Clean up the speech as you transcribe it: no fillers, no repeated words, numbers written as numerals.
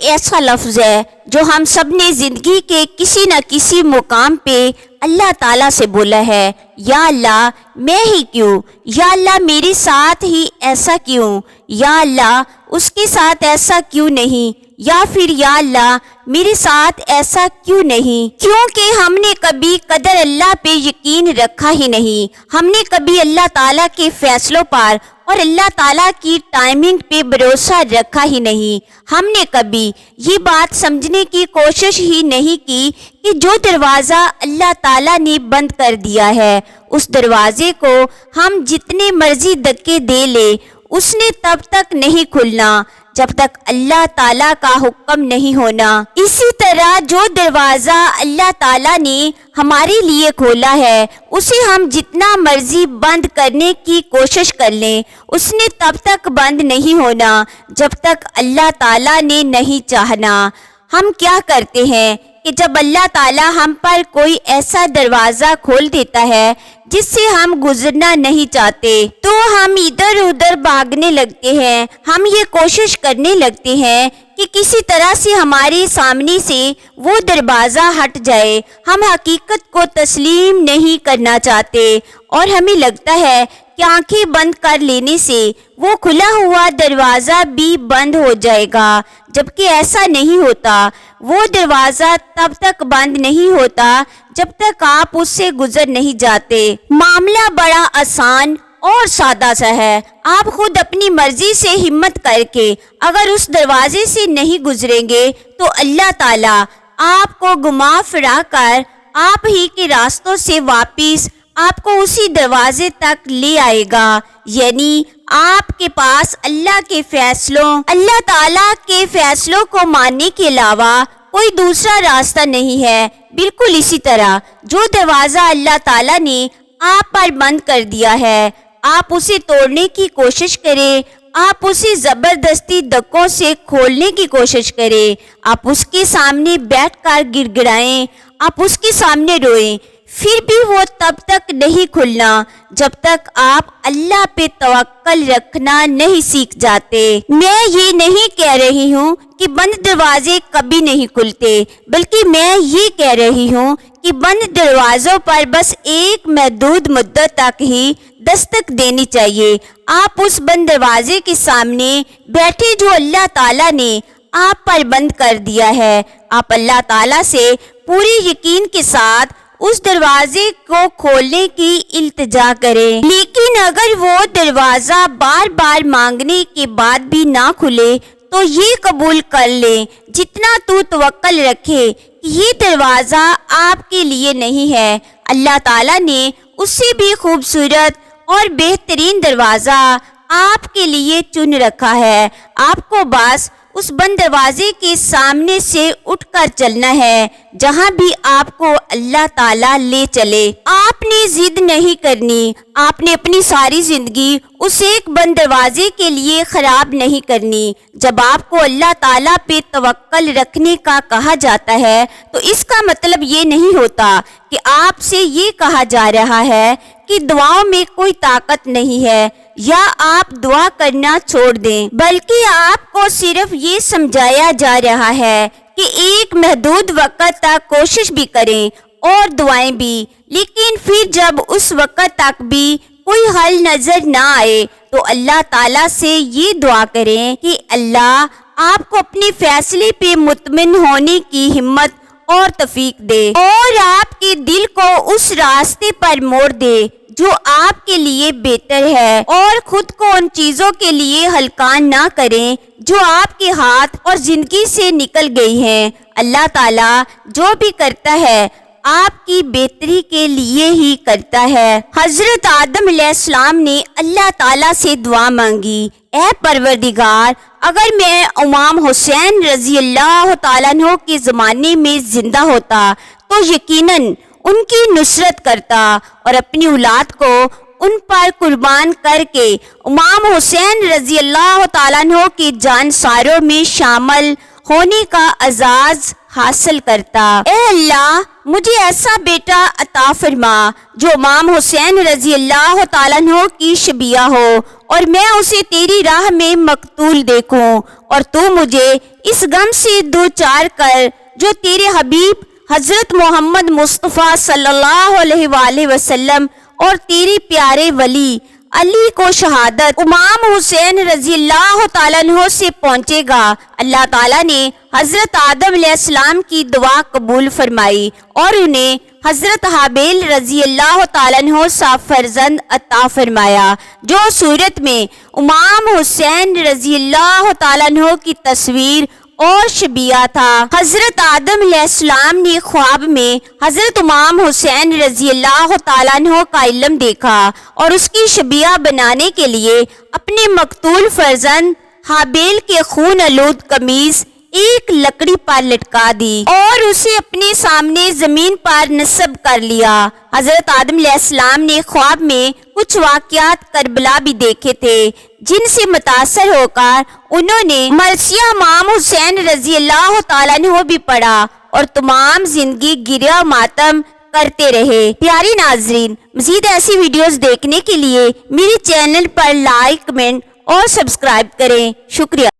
ایسا لفظ ہے جو ہم سب نے زندگی کے کسی نہ کسی مقام پہ اللہ تعالیٰ سے بولا ہے، یا اللہ میں ہی کیوں، یا اللہ میرے ساتھ ہی ایسا کیوں، یا اللہ اس کے ساتھ ایسا کیوں نہیں، یا پھر یا اللہ میرے ساتھ ایسا کیوں نہیں؟ کیونکہ ہم نے کبھی قدر اللہ پہ یقین رکھا ہی نہیں، ہم نے کبھی اللہ تعالیٰ کے فیصلوں پر اور اللہ تعالیٰ کی ٹائمنگ پہ بھروسہ رکھا ہی نہیں، ہم نے کبھی یہ بات سمجھنے کی کوشش ہی نہیں کی کہ جو دروازہ اللہ تعالیٰ نے بند کر دیا ہے اس دروازے کو ہم جتنے مرضی دھکے دے لیں اس نے تب تک نہیں کھلنا جب تک اللہ تعالیٰ کا حکم نہیں ہونا۔ اسی طرح جو دروازہ اللہ تعالیٰ نے ہمارے لیے کھولا ہے اسے ہم جتنا مرضی بند کرنے کی کوشش کر لیں اس نے تب تک بند نہیں ہونا جب تک اللہ تعالیٰ نے نہیں چاہنا۔ ہم کیا کرتے ہیں کہ جب اللہ تعالیٰ ہم پر کوئی ایسا دروازہ کھول دیتا ہے جس سے ہم گزرنا نہیں چاہتے تو ہم ادھر ادھر بھاگنے لگتے ہیں، ہم یہ کوشش کرنے لگتے ہیں کہ کسی طرح سے ہمارے سامنے سے وہ دروازہ ہٹ جائے۔ ہم حقیقت کو تسلیم نہیں کرنا چاہتے اور ہمیں لگتا ہے کہ آنکھیں بند کر لینے سے وہ کھلا ہوا دروازہ بھی بند ہو جائے گا، جبکہ ایسا نہیں ہوتا۔ وہ دروازہ تب تک بند نہیں ہوتا جب تک آپ اس سے گزر نہیں جاتے۔ معاملہ بڑا آسان اور سادہ سا ہے، آپ خود اپنی مرضی سے ہمت کر کے اگر اس دروازے سے نہیں گزریں گے تو اللہ تعالیٰ آپ کو گھما پھرا کر آپ ہی کے راستوں سے واپس آپ کو اسی دروازے تک لے آئے گا، یعنی آپ کے پاس اللہ تعالیٰ کے فیصلوں کو ماننے کے علاوہ کوئی دوسرا راستہ نہیں ہے۔ بالکل اسی طرح جو دروازہ اللہ تعالیٰ نے آپ پر بند کر دیا ہے آپ اسے توڑنے کی کوشش کریں، آپ اسے زبردستی دھکوں سے کھولنے کی کوشش کریں، آپ اس کے سامنے بیٹھ کر گڑ گڑائیں، آپ اس کے سامنے روئیں، پھر بھی وہ تب تک نہیں کھلنا جب تک آپ اللہ پہ توکل رکھنا نہیں سیکھ جاتے۔ میں یہ نہیں کہہ رہی ہوں کہ بند دروازے کبھی نہیں کھلتے، بلکہ میں یہ کہہ رہی ہوں کہ بند دروازوں پر بس ایک محدود مدت تک ہی دستک دینی چاہیے۔ آپ اس بند دروازے کے سامنے بیٹھے جو اللہ تعالیٰ نے آپ پر بند کر دیا ہے، آپ اللہ تعالیٰ سے پورے یقین کے ساتھ اس دروازے کو کھولنے کی التجا کریں، لیکن اگر وہ دروازہ بار بار مانگنے کے بعد بھی نہ کھلے تو یہ قبول کر لیں جتنا تو توکل رکھے کہ یہ دروازہ آپ کے لیے نہیں ہے، اللہ تعالیٰ نے اس سے بھی خوبصورت اور بہترین دروازہ آپ کے لیے چن رکھا ہے۔ آپ کو بس اس بند دروازے کے سامنے سے اٹھ کر چلنا ہے جہاں بھی آپ کو اللہ تعالیٰ لے چلے۔ آپ نے ضد نہیں کرنی، آپ نے اپنی ساری زندگی اس ایک بند دروازے کے لیے خراب نہیں کرنی۔ جب آپ کو اللہ تعالیٰ پہ توکل رکھنے کا کہا جاتا ہے تو اس کا مطلب یہ نہیں ہوتا کہ آپ سے یہ کہا جا رہا ہے کہ دعاؤں میں کوئی طاقت نہیں ہے یا آپ دعا کرنا چھوڑ دیں، بلکہ آپ کو صرف یہ سمجھایا جا رہا ہے کہ ایک محدود وقت تک کوشش بھی کریں اور دعائیں بھی، لیکن پھر جب اس وقت تک بھی کوئی حل نظر نہ آئے تو اللہ تعالیٰ سے یہ دعا کریں کہ اللہ آپ کو اپنے فیصلے پہ مطمئن ہونے کی ہمت اور توفیق دے اور آپ کے دل کو اس راستے پر موڑ دے جو آپ کے لیے بہتر ہے، اور خود کو ان چیزوں کے لیے ہلکان نہ کریں جو آپ کے ہاتھ اور زندگی سے نکل گئی ہیں۔ اللہ تعالیٰ جو بھی کرتا ہے آپ کی بہتری کے لیے ہی کرتا ہے۔ حضرت آدم علیہ السلام نے اللہ تعالیٰ سے دعا مانگی، اے پروردگار اگر میں امام حسین رضی اللہ تعالیٰ عنہ کے زمانے میں زندہ ہوتا تو یقیناً ان کی نصرت کرتا اور اپنی اولاد کو ان پر قربان کر کے امام حسین رضی اللہ تعالیٰ عنہ کے جانساروں میں شامل ہونے کا اعزاز حاصل کرتا۔ اے اللہ مجھے ایسا بیٹا عطا فرما جو امام حسین رضی اللہ تعالیٰ عنہ کی شبیہ ہو اور میں اسے تیری راہ میں مقتول دیکھوں، اور تو مجھے اس غم سے دوچار کر جو تیرے حبیب حضرت محمد مصطفیٰ صلی اللہ علیہ وآلہ وسلم اور تیرے پیارے ولی علی کو شہادت امام حسین رضی اللہ تعالیٰ عنہ سے پہنچے گا۔ اللہ تعالیٰ نے حضرت آدم علیہ السلام کی دعا قبول فرمائی اور انہیں حضرت حابیل رضی اللہ تعالیٰ عنہ سا فرزند عطا فرمایا، جو صورت میں امام حسین رضی اللہ تعالیٰ عنہ کی تصویر اور شبیہ تھا۔ حضرت آدم علیہ السلام نے خواب میں حضرت امام حسین رضی اللہ تعالیٰ عنہ کا علم دیکھا اور اس کی شبیہ بنانے کے لیے اپنے مقتول فرزند حابیل کے خون آلود قمیص ایک لکڑی پر لٹکا دی اور اسے اپنے سامنے زمین پر نصب کر لیا۔ حضرت آدم علیہ السلام نے خواب میں کچھ واقعات کربلا بھی دیکھے تھے، جن سے متاثر ہو کر انہوں نے مرثیہ امام حسین رضی اللہ تعالیٰ عنہ بھی پڑھا اور تمام زندگی گریہ ماتم کرتے رہے۔ پیارے ناظرین، مزید ایسی ویڈیوز دیکھنے کے لیے میرے چینل پر لائک، کمنٹ اور سبسکرائب کریں۔ شکریہ۔